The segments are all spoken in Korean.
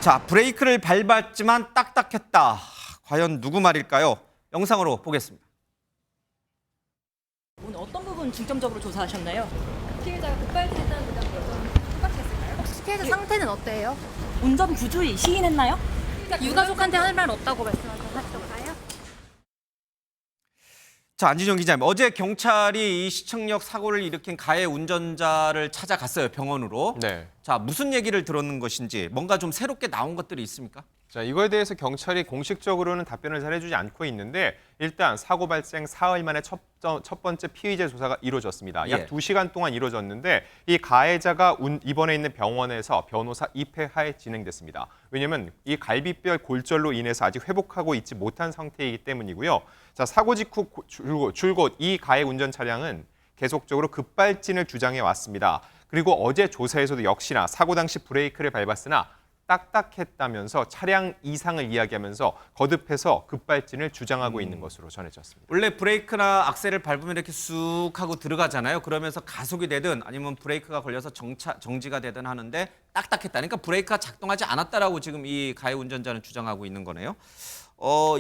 자, 브레이크를 밟았지만 딱딱했다. 과연 누구 말일까요? 영상으로 보겠습니다. 오늘 어떤 부분 중점적으로 조사하셨나요? 피해자가 급발진한 그다음 여성이 협박했을까요? 혹시 피해자 상태는 어때요? 운전 부주의 시인했나요? 유가족한테 할 말 없다고 말씀하셨던가요? 자, 안진영 기자님. 어제 경찰이 이 시청역 사고를 일으킨 가해 운전자를 찾아갔어요, 병원으로. 네. 자, 무슨 얘기를 들었는 것인지 뭔가 좀 새롭게 나온 것들이 있습니까? 자, 이거에 대해서 경찰이 공식적으로는 답변을 잘 해주지 않고 있는데 일단 사고 발생 사흘 만에 첫 번째 피의자 조사가 이루어졌습니다. 약 예. 2시간 동안 이루어졌는데 이 가해자가 입원해 있는 병원에서 변호사 입회하에 진행됐습니다. 왜냐하면 이 갈비뼈 골절로 인해서 아직 회복하고 있지 못한 상태이기 때문이고요. 자, 사고 직후 줄곧 이 가해 운전 차량은 계속적으로 급발진을 주장해 왔습니다. 그리고 어제 조사에서도 역시나 사고 당시 브레이크를 밟았으나 딱딱했다면서 차량 이상을 이야기하면서 거듭해서 급발진을 주장하고 있는 것으로 전해졌습니다. 원래 브레이크나 악셀을 밟으면 이렇게 쑥 하고 들어가잖아요. 그러면서 가속이 되든 아니면 브레이크가 걸려서 정지가 되든 하는데 딱딱했다. 그러니까 브레이크가 작동하지 않았다라고 지금 이 가해 운전자는 주장하고 있는 거네요.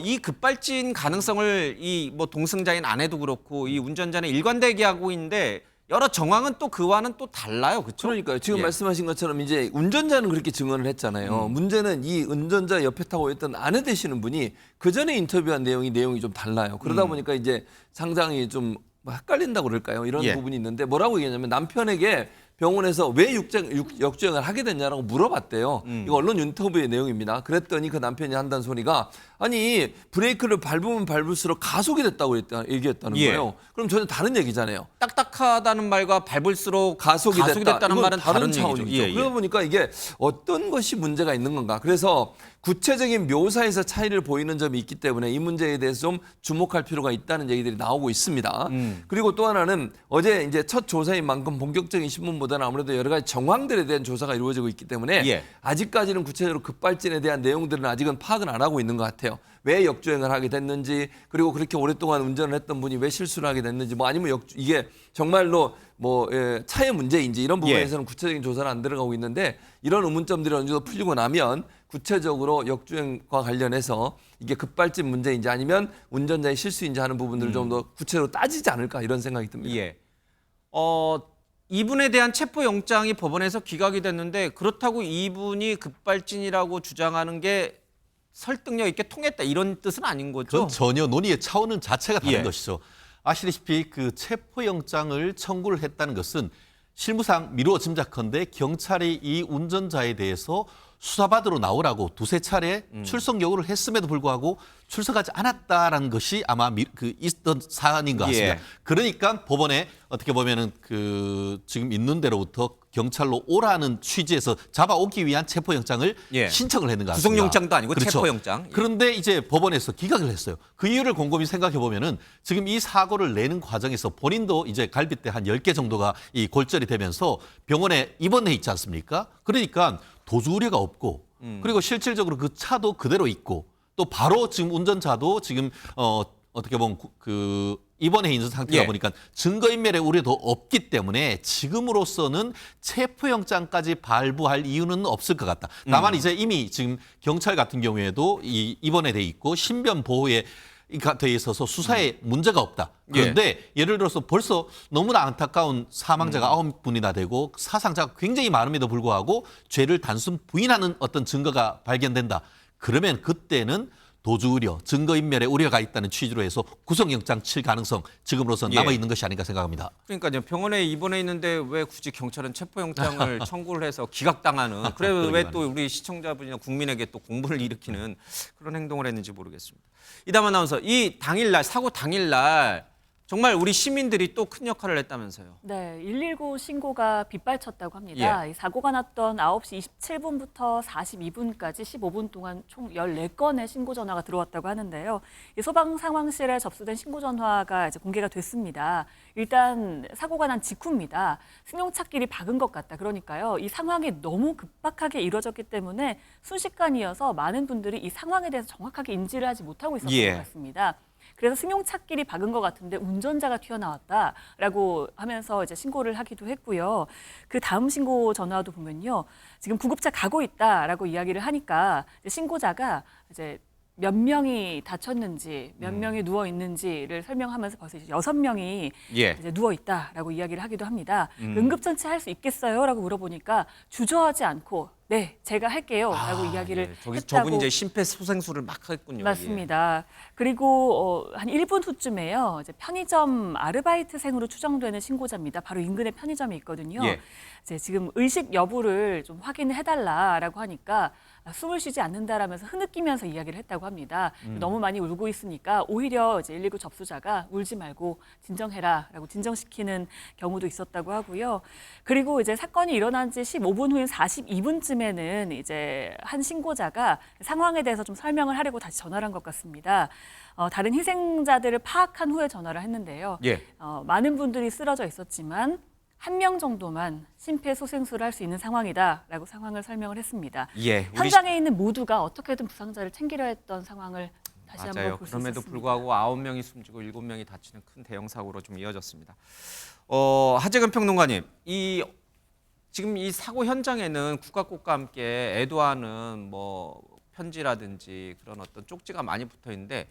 이 급발진 가능성을 이 뭐 동승자인 아내도 그렇고 이 운전자는 일관되게 하고 있는데 여러 정황은 또 그와는 또 달라요, 그렇죠? 그러니까요. 지금 예. 말씀하신 것처럼 이제 운전자는 그렇게 증언을 했잖아요. 문제는 이 운전자 옆에 타고 있던 아내 되시는 분이 그 전에 인터뷰한 내용이 좀 달라요. 그러다 보니까 이제 상당히 좀 헷갈린다고 그럴까요? 이런 예. 부분이 있는데 뭐라고 얘기하냐면 남편에게 병원에서 왜 역주행을 하게 됐냐라고 물어봤대요. 이거 언론 인터뷰의 내용입니다. 그랬더니 그 남편이 한다는 소리가 아니 브레이크를 밟으면 밟을수록 가속이 됐다고 얘기했다는 예. 거예요. 그럼 전혀 다른 얘기잖아요. 딱딱하다는 말과 밟을수록 가속이 됐다는 이건 말은 다른 차원이죠. 얘기죠. 예, 예. 그러다 보니까 이게 어떤 것이 문제가 있는 건가. 그래서 구체적인 묘사에서 차이를 보이는 점이 있기 때문에 이 문제에 대해서 좀 주목할 필요가 있다는 얘기들이 나오고 있습니다. 그리고 또 하나는 어제 이제 첫 조사인 만큼 본격적인 신문보다는 아무래도 여러 가지 정황들에 대한 조사가 이루어지고 있기 때문에 예. 아직까지는 구체적으로 급발진에 대한 내용들은 아직은 파악은 안 하고 있는 것 같아요. 왜 역주행을 하게 됐는지, 그리고 그렇게 오랫동안 운전을 했던 분이 왜 실수를 하게 됐는지, 뭐 아니면 이게 정말로 뭐 차의 문제인지 이런 부분에서는 구체적인 조사는 안 들어가고 있는데 이런 의문점들이 어느 정도 풀리고 나면 구체적으로 역주행과 관련해서 이게 급발진 문제인지 아니면 운전자의 실수인지 하는 부분들을 좀 더 구체적으로 따지지 않을까 이런 생각이 듭니다. 예. 이분에 대한 체포영장이 법원에서 기각이 됐는데 그렇다고 이분이 급발진이라고 주장하는 게 설득력 있게 통했다 이런 뜻은 아닌 거죠? 그건 전혀 논의의 차원 자체가 다른 예. 것이죠. 아시다시피 그 체포영장을 청구를 했다는 것은 실무상 미루어 짐작컨대 경찰이 이 운전자에 대해서 수사받으러 나오라고 두세 차례 출석 요구를 했음에도 불구하고 출석하지 않았다라는 것이 아마 있던 사안인 것 같습니다. 예. 그러니까 법원에 어떻게 보면은 그 지금 있는 대로부터 경찰로 오라는 취지에서 잡아오기 위한 체포영장을 예. 신청을 했는 것 같습니다. 구속영장도 아니고 그렇죠. 체포영장. 예. 그런데 이제 법원에서 기각을 했어요. 그 이유를 곰곰이 생각해 보면은 지금 이 사고를 내는 과정에서 본인도 이제 갈비뼈 한 10개 정도가 이 골절이 되면서 병원에 입원해 있지 않습니까? 그러니까 도주 우려가 없고 그리고 실질적으로 그 차도 그대로 있고 또 바로 지금 운전자도 지금 어떻게 보면 그 입원해 있는 상태다 예. 보니까 증거인멸의 우려도 없기 때문에 지금으로서는 체포영장까지 발부할 이유는 없을 것 같다. 다만 이제 이미 지금 경찰 같은 경우에도 입원해 돼 있고 신변 보호에 돼 있어서 수사에 문제가 없다. 그런데 예를 들어서 벌써 너무나 안타까운 사망자가 9분이나 되고 사상자가 굉장히 많음에도 불구하고 죄를 단순 부인하는 어떤 증거가 발견된다. 그러면 그때는 도주 우려, 증거인멸의 우려가 있다는 취지로 해서 구속영장 칠 가능성 지금으로서는 예. 남아있는 것이 아닌가 생각합니다. 그러니까요. 병원에 입원해 있는데 왜 굳이 경찰은 체포영장을 청구를 해서 기각당하는 그래 왜 또 우리 시청자분이나 국민에게 또 공분을 일으키는 그런 행동을 했는지 모르겠습니다. 이담 아나운서, 이 당일날 사고 당일날 정말 우리 시민들이 또 큰 역할을 했다면서요. 네, 119 신고가 빗발쳤다고 합니다. 이 사고가 났던 9시 27분부터 42분까지 15분 동안 총 14건의 신고 전화가 들어왔다고 하는데요. 이 소방 상황실에 접수된 신고 전화가 이제 공개가 됐습니다. 일단 사고가 난 직후입니다. 승용차끼리 박은 것 같다. 그러니까요. 이 상황이 너무 급박하게 이루어졌기 때문에 순식간이어서 많은 분들이 이 상황에 대해서 정확하게 인지를 하지 못하고 있었던 예. 것 같습니다. 그래서 승용차끼리 박은 것 같은데 운전자가 튀어나왔다라고 하면서 이제 신고를 하기도 했고요. 그 다음 신고 전화도 보면요. 지금 구급차 가고 있다라고 이야기를 하니까 이제 신고자가 이제 몇 명이 다쳤는지, 몇 명이 누워 있는지를 설명하면서 벌써 이제 6명이 예. 이제 누워 있다라고 이야기를 하기도 합니다. 응급처치 할 수 있겠어요?라고 물어보니까 주저하지 않고 네, 제가 할게요.라고 이야기를 예. 했다고. 저분이 이제 심폐소생술을 막 했군요. 맞습니다. 그리고 한 1분 후쯤에요. 이제 편의점 아르바이트생으로 추정되는 신고자입니다. 바로 인근에 편의점이 있거든요. 예. 이제 지금 의식 여부를 좀 확인을 해달라라고 하니까 숨을 쉬지 않는다라면서 흐느끼면서 이야기를 했다고 합니다. 너무 많이 울고 있으니까 오히려 이제 119 접수자가 울지 말고 진정해라라고 진정시키는 경우도 있었다고 하고요. 그리고 이제 사건이 일어난 지 15분 후인 42분쯤에는 이제 한 신고자가 상황에 대해서 좀 설명을 하려고 다시 전화를 한 것 같습니다. 다른 희생자들을 파악한 후에 전화를 했는데요. 예. 많은 분들이 쓰러져 있었지만 1명 정도만 심폐소생술을 할 수 있는 상황이다라고 상황을 설명을 했습니다. 예. 우리 현장에 있는 모두가 어떻게든 부상자를 챙기려 했던 상황을 다시 한번 맞아요. 볼 수 그럼에도 있었습니다. 불구하고 9명이 숨지고 7명이 다치는 큰 대형 사고로 좀 이어졌습니다. 하재근 평론가님, 지금 이 사고 현장에는 국가꽃과 함께 애도하는 뭐 편지라든지 그런 어떤 쪽지가 많이 붙어 있는데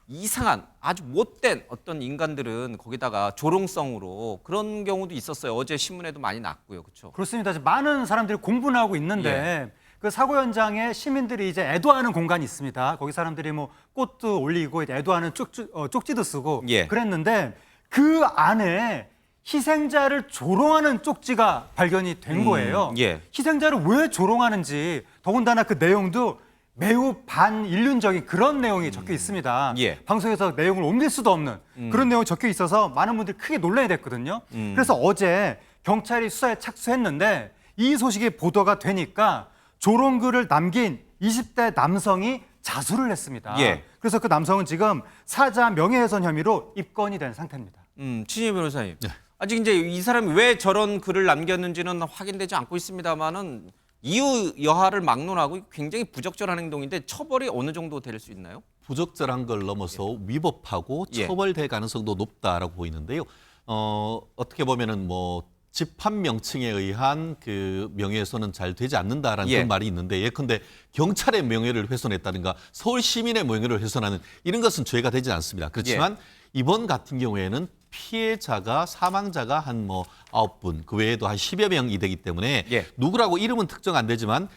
이상한 아주 못된 어떤 인간들은 거기다가 조롱성으로 그런 경우도 있었어요. 어제 신문에도 많이 났고요. 그렇죠? 그렇습니다. 지금 많은 사람들이 공분을 하고 있는데 그 사고 현장에 시민들이 이제 애도하는 공간이 있습니다. 거기 사람들이 뭐 꽃도 올리고 이제 애도하는 쪽지도 쓰고 예. 그랬는데 그 안에 희생자를 조롱하는 쪽지가 발견이 된 거예요. 예. 희생자를 왜 조롱하는지 더군다나 그 내용도 매우 반인륜적인 그런 내용이 적혀 있습니다. 예. 방송에서 내용을 옮길 수도 없는 그런 내용이 적혀 있어서 많은 분들이 크게 놀라게 됐거든요. 그래서 어제 경찰이 수사에 착수했는데 이 소식이 보도가 되니까 조롱글을 남긴 20대 남성이 자수를 했습니다. 예. 그래서 그 남성은 지금 사자 명예훼손 혐의로 입건이 된 상태입니다. 신희 변호사님. 아직 이제 이 사람이 왜 저런 글을 남겼는지는 확인되지 않고 있습니다만은 이유 여하를 막론하고 굉장히 부적절한 행동인데 처벌이 어느 정도 될 수 있나요? 부적절한 걸 넘어서 위법하고 예. 처벌될 가능성도 높다라고 보이는데요. 어떻게 보면은 뭐 집합 명칭에 의한 그 명예훼손은 잘 되지 않는다라는 예. 그런 말이 있는데 예컨대 경찰의 명예를 훼손했다든가 서울 시민의 명예를 훼손하는 이런 것은 죄가 되지 않습니다. 그렇지만 이번 같은 경우에는 피해자가 사망자가 한 뭐 9분 그 외에도 한 10여 명이 되기 때문에 예. 누구라고 이름은 특정 안 되지만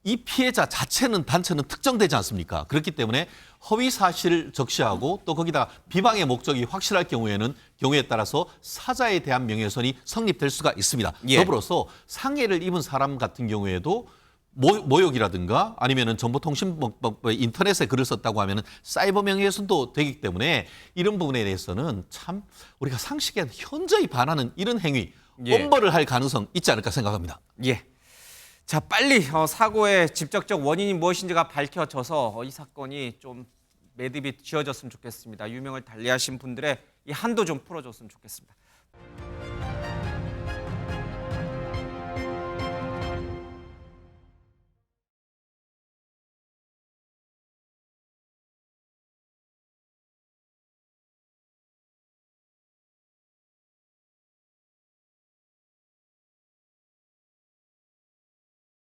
이 피해자 자체는 단체는 특정되지 않습니까? 그렇기 때문에 허위 사실을 적시하고 또 거기다 비방의 목적이 확실할 경우에 따라서 사자에 대한 명예훼손이 성립될 수가 있습니다. 예. 더불어서 상해를 입은 사람 같은 경우에도 모욕이라든가 아니면은 정보통신법에 인터넷에 글을 썼다고 하면은 사이버 명예훼손도 되기 때문에 이런 부분에 대해서는 참 우리가 상식에 현저히 반하는 이런 행위 예. 엄벌을 할 가능성 있지 않을까 생각합니다. 예. 자, 빨리 사고의 직접적 원인이 무엇인지가 밝혀져서 이 사건이 좀 매듭이 지어졌으면 좋겠습니다. 유명을 달리하신 분들의 이 한도 좀 풀어줬으면 좋겠습니다.